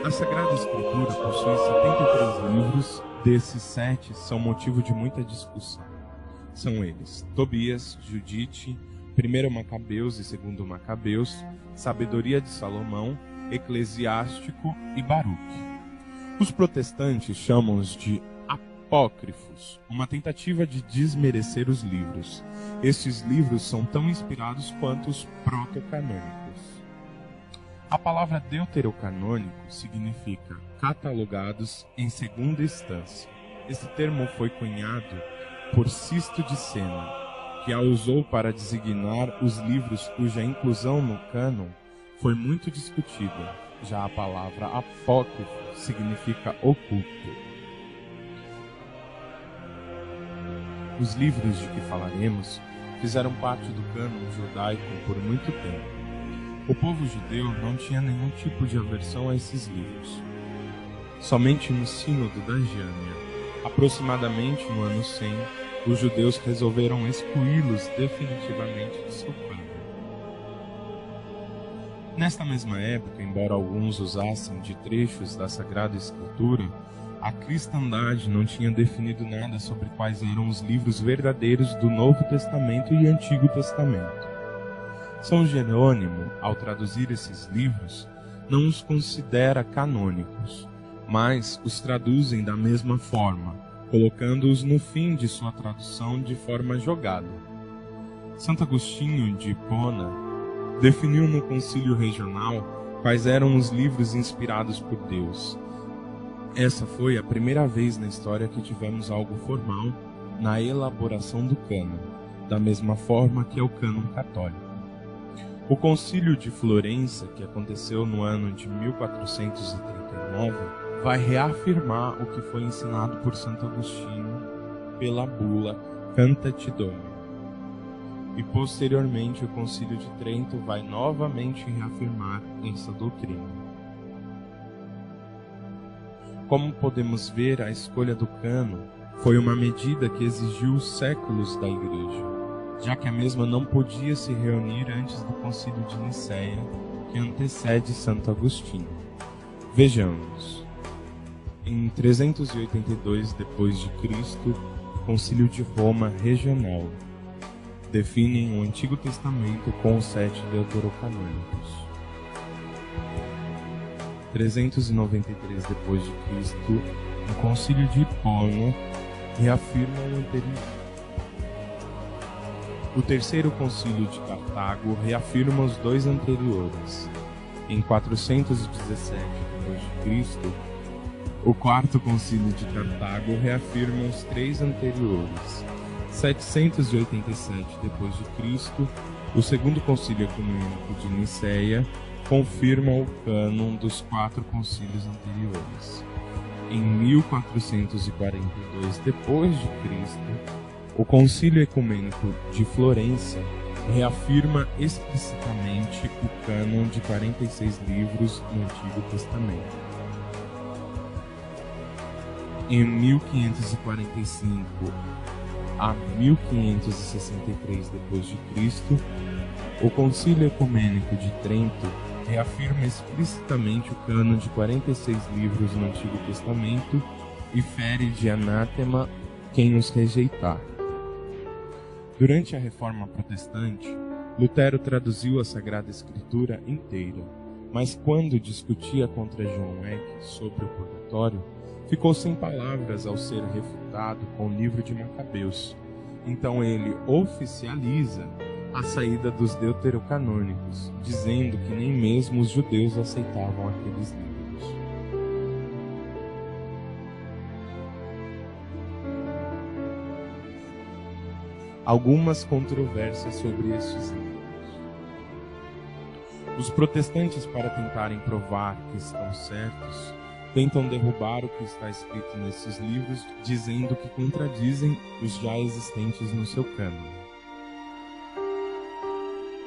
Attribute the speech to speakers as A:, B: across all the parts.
A: A Sagrada Escritura possui 73 livros, desses 7 são motivo de muita discussão. São eles: Tobias, Judite, 1 Macabeus e 2 Macabeus, Sabedoria de Salomão, Eclesiástico e Baruque. Os protestantes chamam-os de apócrifos, uma tentativa de desmerecer os livros. Estes livros são tão inspirados quanto os protocanônicos. A palavra deuterocanônico significa catalogados em segunda instância. Esse termo foi cunhado por Sisto de Sena, que a usou para designar os livros cuja inclusão no cânon foi muito discutida. Já a palavra apócrifo significa oculto. Os livros de que falaremos fizeram parte do cânon judaico por muito tempo. O povo judeu não tinha nenhum tipo de aversão a esses livros. Somente no Sínodo da Jâmia, aproximadamente no ano 100, os judeus resolveram excluí-los definitivamente de seu cânon. Nesta mesma época, embora alguns usassem de trechos da Sagrada Escritura, a cristandade não tinha definido nada sobre quais eram os livros verdadeiros do Novo Testamento e Antigo Testamento. São Jerônimo, ao traduzir esses livros, não os considera canônicos, mas os traduzem da mesma forma, colocando-os no fim de sua tradução de forma jogada. Santo Agostinho de Hipona definiu no concílio regional quais eram os livros inspirados por Deus. Essa foi a primeira vez na história que tivemos algo formal na elaboração do cânon, da mesma forma que é o cânon católico. O concílio de Florença, que aconteceu no ano de 1439, vai reafirmar o que foi ensinado por Santo Agostinho pela bula Cantate Domini. E posteriormente o concílio de Trento vai novamente reafirmar essa doutrina. Como podemos ver, a escolha do cânon foi uma medida que exigiu séculos da Igreja, já que a mesma não podia se reunir antes do concílio de Nicéia, que antecede Santo Agostinho. Vejamos. Em 382 d.C., o Concílio de Roma regional definem o Antigo Testamento com os 7 deuterocanônicos. 393 d.C., o Concílio de Hipona reafirma o anterior. O terceiro concílio de Cartago reafirma os 2 anteriores. Em 417 d.C., o quarto concílio de Cartago reafirma os 3 anteriores. 787 d.C., o segundo concílio ecumênico de Nicéia confirma o cânon dos 4 concílios anteriores. Em 1442 d.C., o Concílio Ecumênico de Florença reafirma explicitamente o cânon de 46 livros no Antigo Testamento. Em 1545 a 1563 d.C., o Concílio Ecumênico de Trento reafirma explicitamente o cânon de 46 livros no Antigo Testamento e fere de anátema quem os rejeitar. Durante a Reforma Protestante, Lutero traduziu a Sagrada Escritura inteira, mas quando discutia contra John Eck sobre o purgatório, ficou sem palavras ao ser refutado com o livro de Macabeus. Então ele oficializa a saída dos deuterocanônicos, dizendo que nem mesmo os judeus aceitavam aqueles livros. Algumas controvérsias sobre estes livros. Os protestantes, para tentarem provar que estão certos, tentam derrubar o que está escrito nesses livros, dizendo que contradizem os já existentes no seu cânon.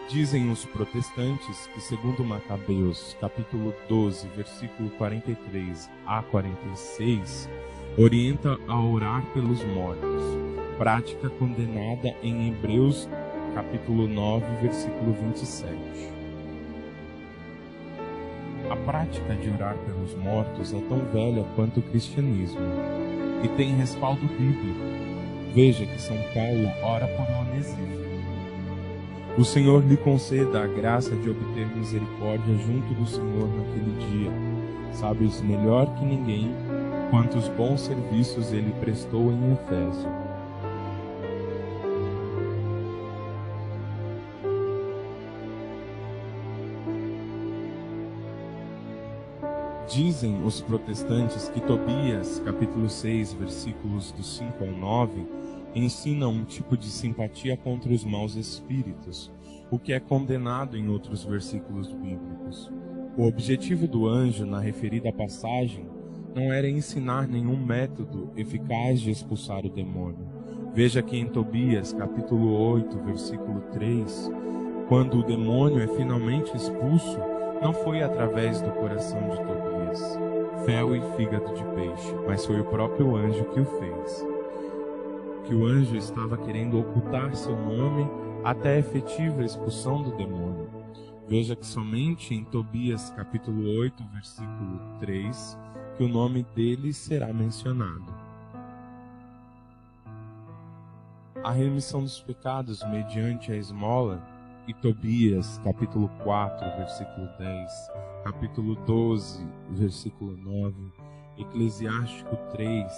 A: Dizem os protestantes que, segundo Macabeus, capítulo 12, versículo 43 a 46, orienta a orar pelos mortos, prática condenada em Hebreus, capítulo 9, versículo 27. A prática de orar pelos mortos é tão velha quanto o cristianismo e tem respaldo bíblico. Veja que São Paulo ora por Onesíforo. O Senhor lhe conceda a graça de obter misericórdia junto do Senhor naquele dia. Sabes melhor que ninguém quantos bons serviços ele prestou em Efésio. Dizem os protestantes que Tobias, capítulo 6, versículos do 5 ao 9, ensina um tipo de simpatia contra os maus espíritos, o que é condenado em outros versículos bíblicos. O objetivo do anjo na referida passagem não era ensinar nenhum método eficaz de expulsar o demônio. Veja que em Tobias, capítulo 8, versículo 3, quando o demônio é finalmente expulso, não foi através do coração de Tobias, fel e fígado de peixe, mas foi o próprio anjo que o fez. Que o anjo estava querendo ocultar seu nome até a efetiva expulsão do demônio. Veja que somente em Tobias capítulo 8, versículo 3, que o nome dele será mencionado. A remissão dos pecados mediante a esmola, e Tobias capítulo 4, versículo 10, capítulo 12, versículo 9, Eclesiástico 3,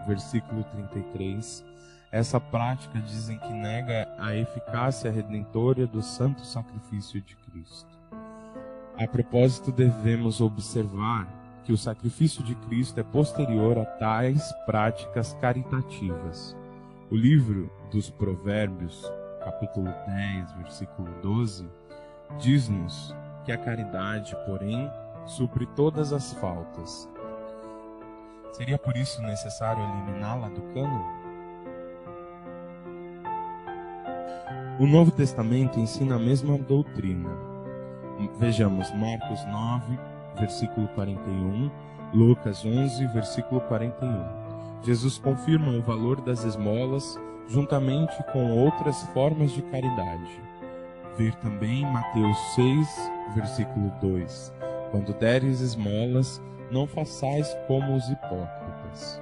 A: versículo 33, essa prática dizem que nega a eficácia redentora do santo sacrifício de Cristo. A propósito, devemos observar que o sacrifício de Cristo é posterior a tais práticas caritativas. O livro dos Provérbios, capítulo 10, versículo 12, diz-nos que a caridade, porém, supre todas as faltas. Seria por isso necessário eliminá-la do cânon? O Novo Testamento ensina a mesma doutrina. Vejamos Marcos 9, versículo 41, Lucas 11, versículo 41. Jesus confirma o valor das esmolas juntamente com outras formas de caridade. Ver também Mateus 6, versículo 2. Quando deres esmolas, não façais como os hipócritas.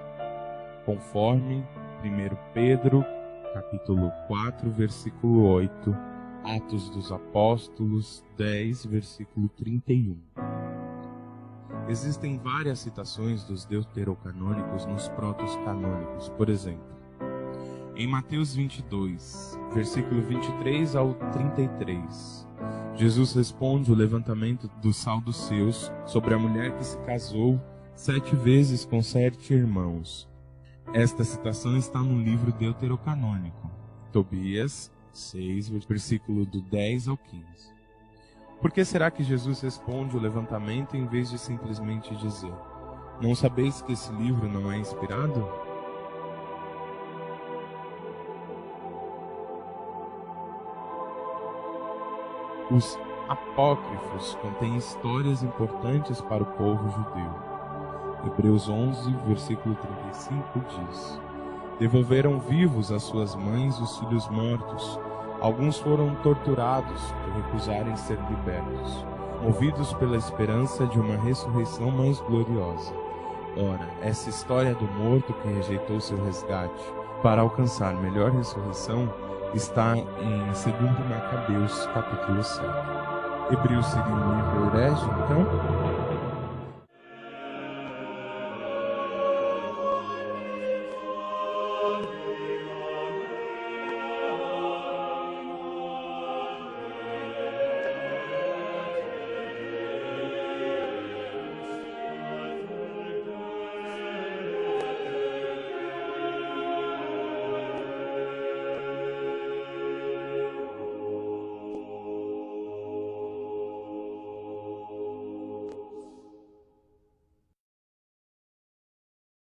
A: Conforme 1 Pedro, capítulo 4, versículo 8, Atos dos Apóstolos 10, versículo 31. Existem várias citações dos deuterocanônicos nos protos canônicos. Por exemplo, em Mateus 22, versículo 23 ao 33, Jesus responde o levantamento dos saduceus sobre a mulher que se casou 7 vezes com 7 irmãos. Esta citação está no livro deuterocanônico, Tobias 6, versículo do 10 ao 15. Por que será que Jesus responde o levantamento em vez de simplesmente dizer: não sabeis que esse livro não é inspirado? Os apócrifos contêm histórias importantes para o povo judeu. Hebreus 11, versículo 35 diz: devolveram vivos às suas mães os filhos mortos. Alguns foram torturados por recusarem ser libertos, movidos pela esperança de uma ressurreição mais gloriosa. Ora, essa história do morto que rejeitou seu resgate para alcançar melhor ressurreição está em 2 Macabeus, capítulo 7. Hebreus seria um livro herege, então?